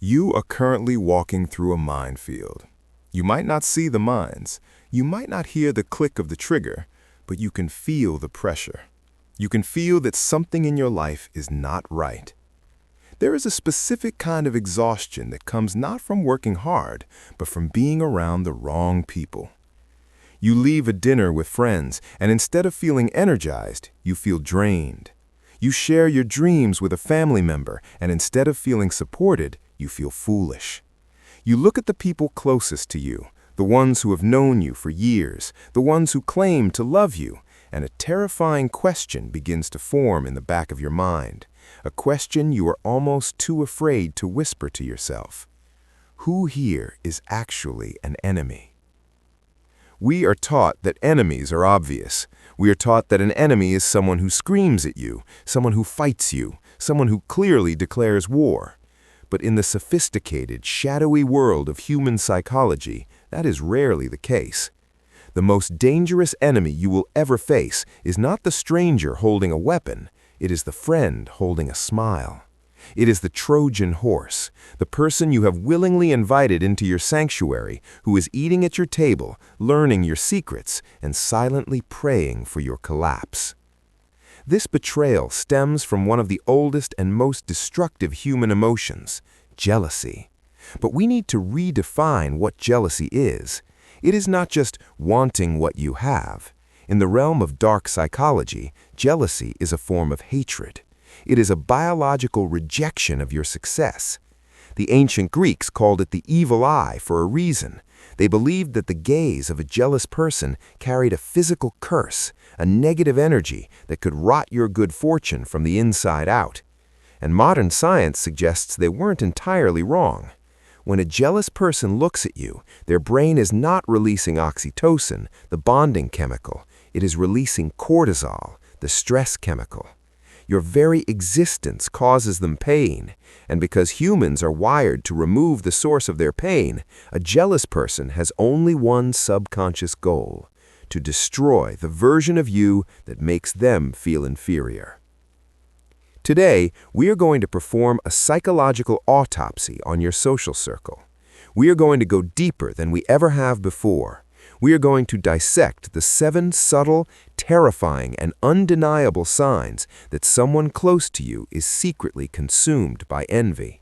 You are currently walking through a minefield. You might not see the mines, you might not hear the click of the trigger, but you can feel the pressure. You can feel that something in your life is not right. There is a specific kind of exhaustion that comes not from working hard, but from being around the wrong people. You leave a dinner with friends, and instead of feeling energized, you feel drained. You share your dreams with a family member, and instead of feeling supported, you feel foolish. You look at the people closest to you, the ones who have known you for years, the ones who claim to love you, and a terrifying question begins to form in the back of your mind, a question you are almost too afraid to whisper to yourself. Who here is actually an enemy? We are taught that enemies are obvious. We are taught that an enemy is someone who screams at you, someone who fights you, someone who clearly declares war. But in the sophisticated, shadowy world of human psychology, that is rarely the case. The most dangerous enemy you will ever face is not the stranger holding a weapon, it is the friend holding a smile. It is the Trojan horse, the person you have willingly invited into your sanctuary, who is eating at your table, learning your secrets, and silently praying for your collapse. This betrayal stems from one of the oldest and most destructive human emotions, jealousy. But we need to redefine what jealousy is. It is not just wanting what you have. In the realm of dark psychology, jealousy is a form of hatred. It is a biological rejection of your success. The ancient Greeks called it the evil eye for a reason. They believed that the gaze of a jealous person carried a physical curse, a negative energy that could rot your good fortune from the inside out. And modern science suggests they weren't entirely wrong. When a jealous person looks at you, their brain is not releasing oxytocin, the bonding chemical. It is releasing cortisol, the stress chemical. Your very existence causes them pain, and because humans are wired to remove the source of their pain, a jealous person has only one subconscious goal: to destroy the version of you that makes them feel inferior. Today, we are going to perform a psychological autopsy on your social circle. We are going to go deeper than we ever have before. We are going to dissect the 7 subtle, terrifying, and undeniable signs that someone close to you is secretly consumed by envy.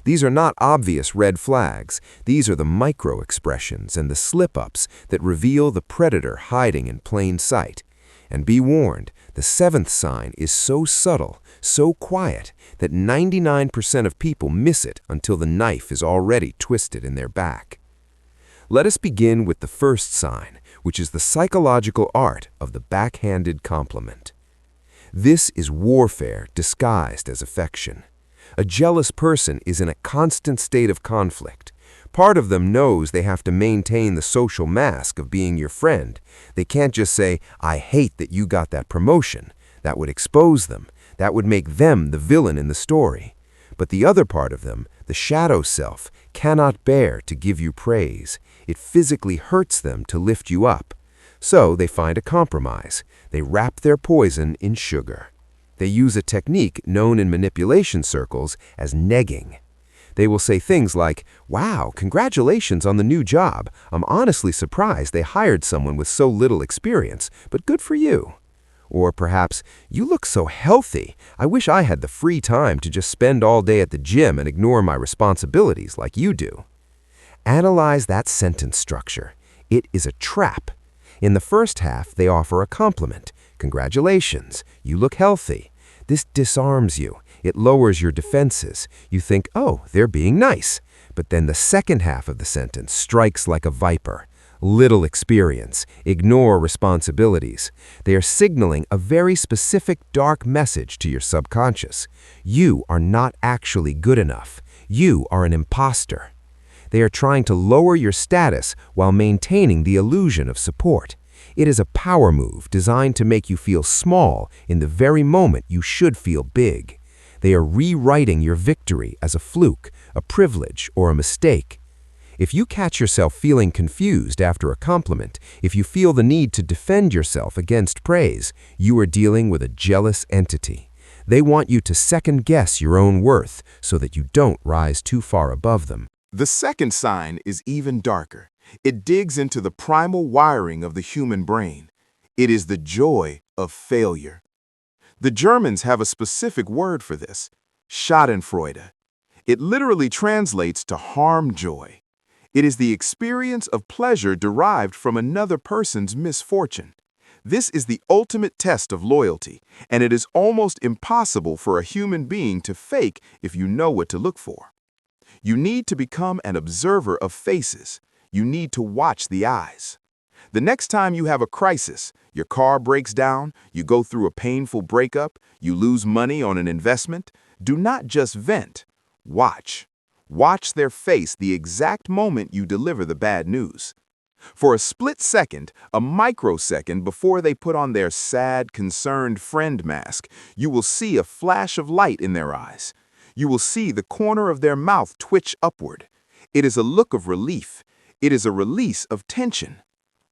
These are not obvious red flags. These are the micro-expressions and the slip-ups that reveal the predator hiding in plain sight. And be warned, the 7th sign is so subtle, so quiet, that 99% of people miss it until the knife is already twisted in their back. Let us begin with the first sign, which is the psychological art of the backhanded compliment. This is warfare disguised as affection. A jealous person is in a constant state of conflict. Part of them knows they have to maintain the social mask of being your friend. They can't just say, "I hate that you got that promotion." That would expose them. That would make them the villain in the story. But the other part of them, the shadow self, cannot bear to give you praise. It physically hurts them to lift you up. So they find a compromise. They wrap their poison in sugar. They use a technique known in manipulation circles as negging. They will say things like, "Wow, congratulations on the new job. I'm honestly surprised they hired someone with so little experience, but good for you." Or perhaps, "You look so healthy. I wish I had the free time to just spend all day at the gym and ignore my responsibilities like you do." Analyze that sentence structure. It is a trap. In the first half, they offer a compliment. "Congratulations, you look healthy." This disarms you. It lowers your defenses. You think, "Oh, they're being nice." But then the second half of the sentence strikes like a viper. Little experience. Ignore responsibilities. They are signaling a very specific dark message to your subconscious. You are not actually good enough. You are an imposter. They are trying to lower your status while maintaining the illusion of support. It is a power move designed to make you feel small in the very moment you should feel big. They are rewriting your victory as a fluke, a privilege, or a mistake. If you catch yourself feeling confused after a compliment, if you feel the need to defend yourself against praise, you are dealing with a jealous entity. They want you to second-guess your own worth so that you don't rise too far above them. The second sign is even darker. It digs into the primal wiring of the human brain. It is the joy of failure. The Germans have a specific word for this, Schadenfreude. It literally translates to harm joy. It is the experience of pleasure derived from another person's misfortune. This is the ultimate test of loyalty, and it is almost impossible for a human being to fake if you know what to look for. You need to become an observer of faces. You need to watch the eyes. The next time you have a crisis, your car breaks down, you go through a painful breakup, you lose money on an investment, do not just vent. Watch. Watch their face the exact moment you deliver the bad news. For a split second, a microsecond before they put on their sad, concerned friend mask, you will see a flash of light in their eyes. You will see the corner of their mouth twitch upward. It is a look of relief. It is a release of tension.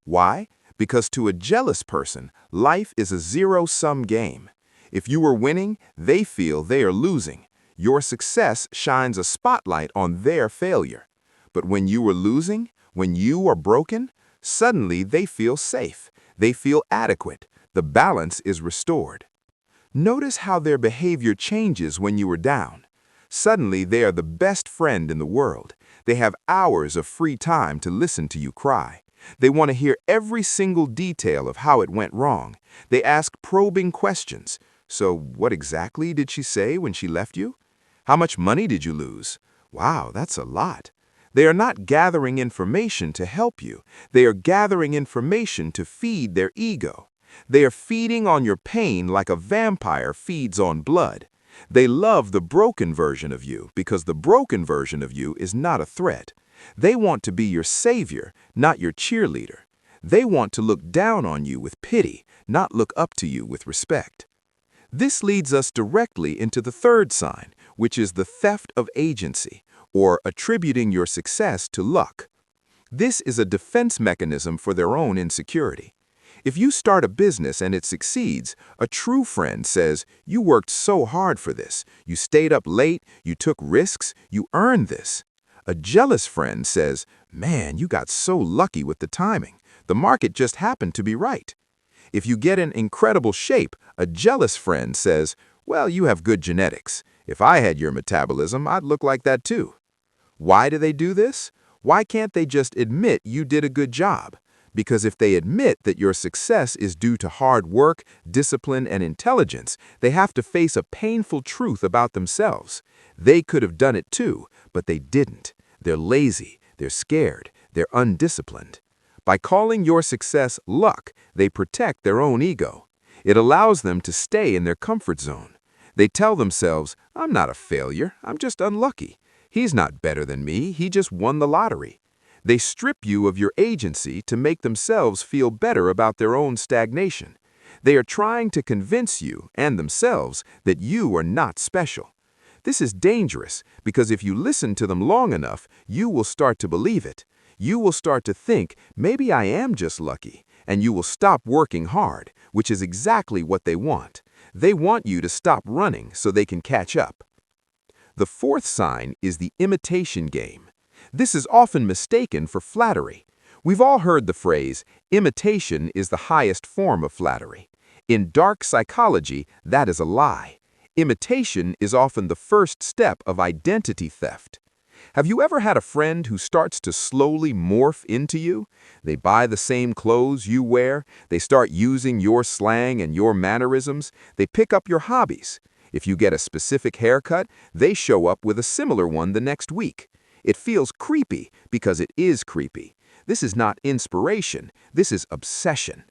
Why? Because to a jealous person, life is a zero-sum game. If you are winning, they feel they are losing. Your success shines a spotlight on their failure. But when you are losing, when you are broken, suddenly they feel safe. They feel adequate. The balance is restored. Notice how their behavior changes when you are down. Suddenly, they are the best friend in the world. They have hours of free time to listen to you cry. They want to hear every single detail of how it went wrong. They ask probing questions. So, what exactly did she say when she left you? How much money did you lose? Wow, that's a lot. They are not gathering information to help you. They are gathering information to feed their ego. They are feeding on your pain like a vampire feeds on blood. They love the broken version of you because the broken version of you is not a threat. They want to be your savior, not your cheerleader. They want to look down on you with pity, not look up to you with respect. This leads us directly into the third sign, which is the theft of agency, or attributing your success to luck. This is a defense mechanism for their own insecurity. If you start a business and it succeeds, a true friend says, "You worked so hard for this. You stayed up late, you took risks, you earned this." A jealous friend says, "Man, you got so lucky with the timing. The market just happened to be right." If you get in incredible shape, a jealous friend says, "Well, you have good genetics. If I had your metabolism, I'd look like that too." Why do they do this? Why can't they just admit you did a good job? Because if they admit that your success is due to hard work, discipline, and intelligence, they have to face a painful truth about themselves. They could have done it too, but they didn't. They're lazy, they're scared, they're undisciplined. By calling your success luck, they protect their own ego. It allows them to stay in their comfort zone. They tell themselves, "I'm not a failure, I'm just unlucky. He's not better than me, he just won the lottery." They strip you of your agency to make themselves feel better about their own stagnation. They are trying to convince you and themselves that you are not special. This is dangerous because if you listen to them long enough, you will start to believe it. You will start to think, maybe I am just lucky, and you will stop working hard, which is exactly what they want. They want you to stop running so they can catch up. The fourth sign is the imitation game. This is often mistaken for flattery. We've all heard the phrase, imitation is the highest form of flattery. In dark psychology, that is a lie. Imitation is often the first step of identity theft. Have you ever had a friend who starts to slowly morph into you? They buy the same clothes you wear, they start using your slang and your mannerisms, they pick up your hobbies. If you get a specific haircut, they show up with a similar one the next week. It feels creepy because it is creepy. This is not inspiration, this is obsession.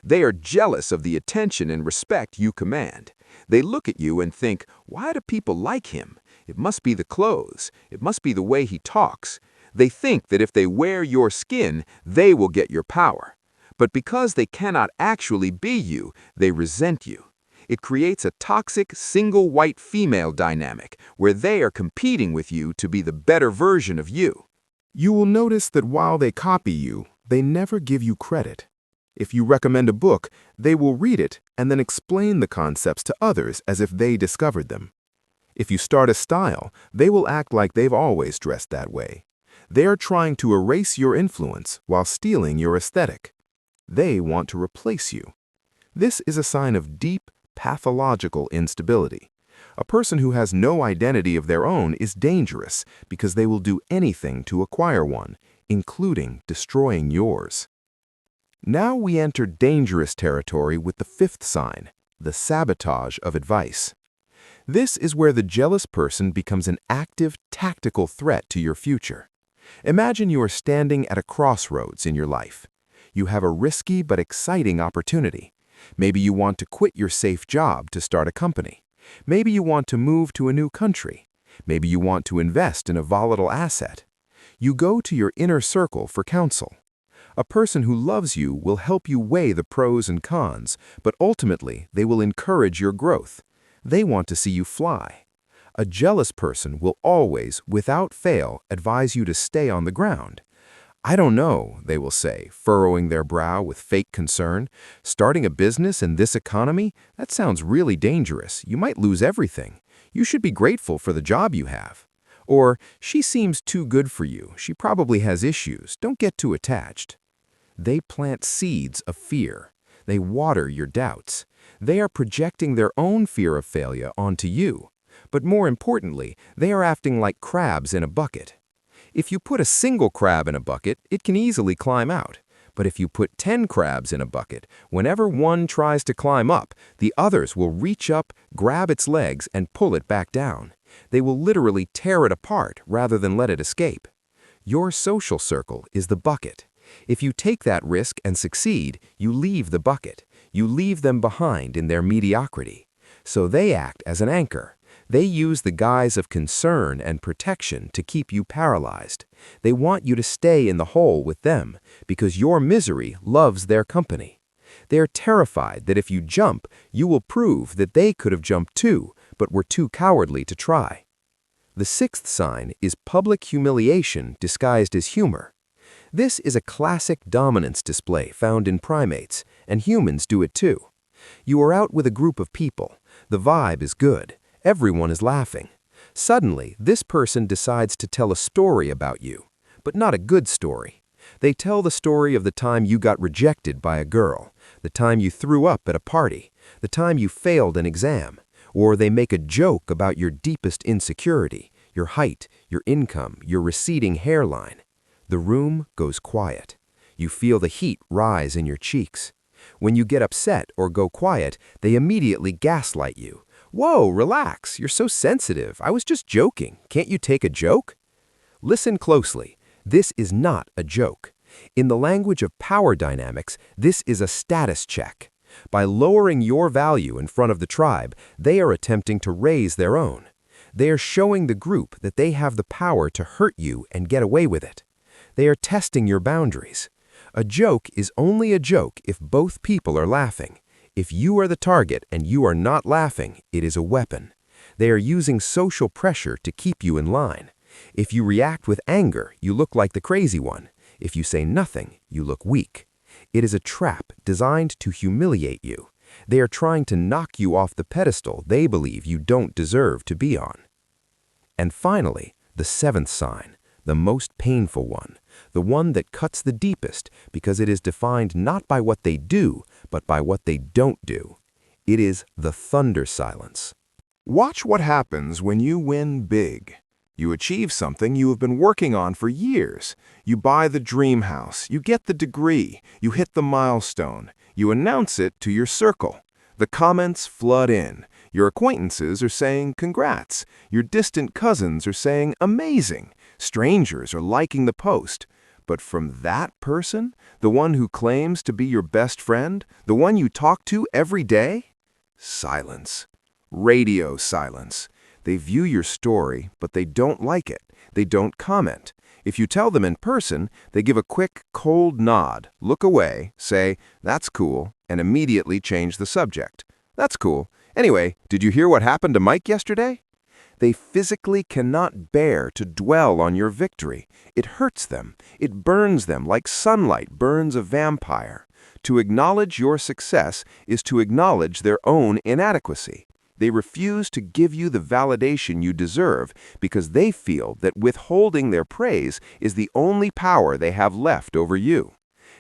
They are jealous of the attention and respect you command. They look at you and think, why do people like him? It must be the clothes. It must be the way he talks. They think that if they wear your skin, they will get your power. But because they cannot actually be you, they resent you. It creates a toxic, single white female dynamic where they are competing with you to be the better version of you. You will notice that while they copy you, they never give you credit. If you recommend a book, they will read it and then explain the concepts to others as if they discovered them. If you start a style, they will act like they've always dressed that way. They're trying to erase your influence while stealing your aesthetic. They want to replace you. This is a sign of deep, pathological instability. A person who has no identity of their own is dangerous because they will do anything to acquire one, including destroying yours. Now we enter dangerous territory with the fifth sign, the sabotage of advice. This is where the jealous person becomes an active, tactical threat to your future. Imagine you are standing at a crossroads in your life. You have a risky but exciting opportunity. Maybe you want to quit your safe job to start a company. Maybe you want to move to a new country. Maybe you want to invest in a volatile asset. You go to your inner circle for counsel. A person who loves you will help you weigh the pros and cons, but ultimately they will encourage your growth. They want to see you fly. A jealous person will always, without fail, advise you to stay on the ground. "I don't know," they will say, furrowing their brow with fake concern. "Starting a business in this economy? That sounds really dangerous. You might lose everything. You should be grateful for the job you have." Or, "She seems too good for you. She probably has issues. Don't get too attached." They plant seeds of fear. They water your doubts. They are projecting their own fear of failure onto you. But more importantly, they are acting like crabs in a bucket. If you put a single crab in a bucket, it can easily climb out. But if you put 10 crabs in a bucket, whenever one tries to climb up, the others will reach up, grab its legs, and pull it back down. They will literally tear it apart rather than let it escape. Your social circle is the bucket. If you take that risk and succeed, you leave the bucket. You leave them behind in their mediocrity. So they act as an anchor. They use the guise of concern and protection to keep you paralyzed. They want you to stay in the hole with them because your misery loves their company. They are terrified that if you jump, you will prove that they could have jumped too, but were too cowardly to try. The sixth sign is public humiliation disguised as humor. This is a classic dominance display found in primates, and humans do it too. You are out with a group of people. The vibe is good. Everyone is laughing. Suddenly, this person decides to tell a story about you, but not a good story. They tell the story of the time you got rejected by a girl, the time you threw up at a party, the time you failed an exam, or they make a joke about your deepest insecurity, your height, your income, your receding hairline. The room goes quiet. You feel the heat rise in your cheeks. When you get upset or go quiet, they immediately gaslight you. "Whoa, relax, you're so sensitive. I was just joking. Can't you take a joke?" Listen closely. This is not a joke. In the language of power dynamics, this is a status check. By lowering your value in front of the tribe, they are attempting to raise their own. They are showing the group that they have the power to hurt you and get away with it. They are testing your boundaries. A joke is only a joke if both people are laughing. If you are the target and you are not laughing, it is a weapon. They are using social pressure to keep you in line. If you react with anger, you look like the crazy one. If you say nothing, you look weak. It is a trap designed to humiliate you. They are trying to knock you off the pedestal they believe you don't deserve to be on. And finally, the seventh sign, the most painful one, the one that cuts the deepest because it is defined not by what they do, but by what they don't do. It is the thunder silence. Watch what happens when you win big. You achieve something you have been working on for years. You buy the dream house, you get the degree, you hit the milestone, you announce it to your circle. The comments flood in. Your acquaintances are saying congrats. Your distant cousins are saying amazing. Strangers are liking the post. But from that person, the one who claims to be your best friend, the one you talk to every day? Silence. Radio silence. They view your story, but they don't like it. They don't comment. If you tell them in person, they give a quick, cold nod, look away, say, "That's cool," and immediately change the subject. "That's cool. Anyway, did you hear what happened to Mike yesterday?" They physically cannot bear to dwell on your victory. It hurts them. It burns them like sunlight burns a vampire. To acknowledge your success is to acknowledge their own inadequacy. They refuse to give you the validation you deserve because they feel that withholding their praise is the only power they have left over you.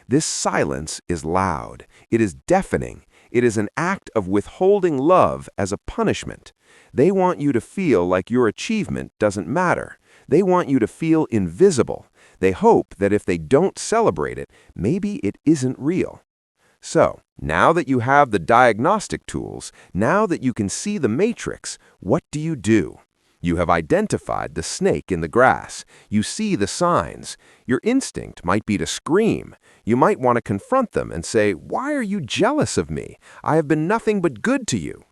This silence is loud. It is deafening. It is an act of withholding love as a punishment. They want you to feel like your achievement doesn't matter. They want you to feel invisible. They hope that if they don't celebrate it, maybe it isn't real. So, now that you have the diagnostic tools, now that you can see the matrix, what do? You have identified the snake in the grass. You see the signs. Your instinct might be to scream. You might want to confront them and say, "Why are you jealous of me? I have been nothing but good to you."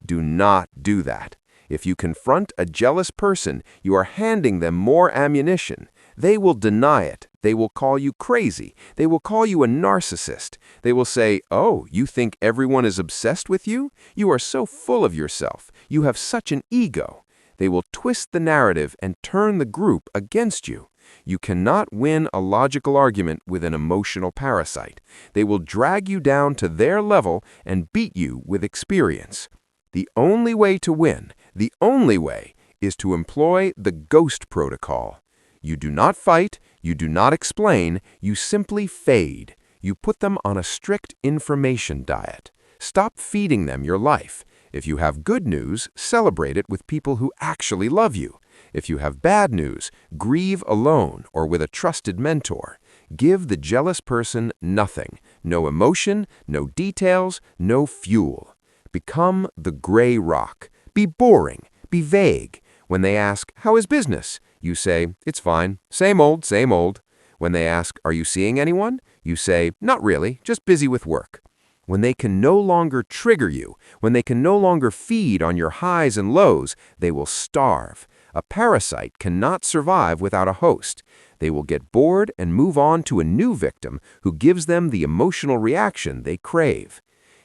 Do not do that. If you confront a jealous person, you are handing them more ammunition. They will deny it. They will call you crazy. They will call you a narcissist. They will say, "Oh, you think everyone is obsessed with you? You are so full of yourself. You have such an ego." They will twist the narrative and turn the group against you. You cannot win a logical argument with an emotional parasite. They will drag you down to their level and beat you with experience. The only way to win, the only way, is to employ the ghost protocol. You do not fight, you do not explain, you simply fade. You put them on a strict information diet. Stop feeding them your life. If you have good news, celebrate it with people who actually love you. If you have bad news, grieve alone or with a trusted mentor. Give the jealous person nothing, no emotion, no details, no fuel. Become the gray rock. Be boring, be vague. When they ask, "How is business?" you say, "It's fine, same old, same old." When they ask, "Are you seeing anyone?" you say, "Not really, just busy with work." When they can no longer trigger you, when they can no longer feed on your highs and lows, they will starve. A parasite cannot survive without a host. They will get bored and move on to a new victim who gives them the emotional reaction they crave.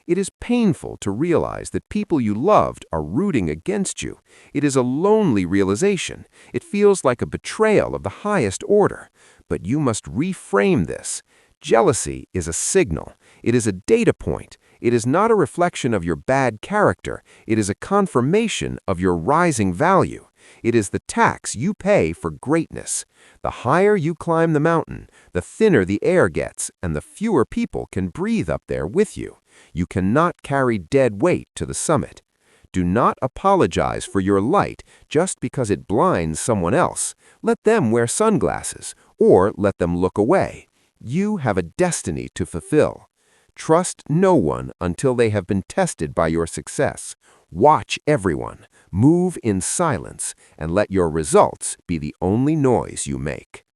It is painful to realize that people you loved are rooting against you. It is a lonely realization. It feels like a betrayal of the highest order. But you must reframe this. Jealousy is a signal. It is a data point. It is not a reflection of your bad character. It is a confirmation of your rising value. It is the tax you pay for greatness. The higher you climb the mountain, the thinner the air gets, and the fewer people can breathe up there with you. You cannot carry dead weight to the summit. Do not apologize for your light just because it blinds someone else. Let them wear sunglasses, or let them look away. You have a destiny to fulfill. Trust no one until they have been tested by your success. Watch everyone, move in silence, and let your results be the only noise you make.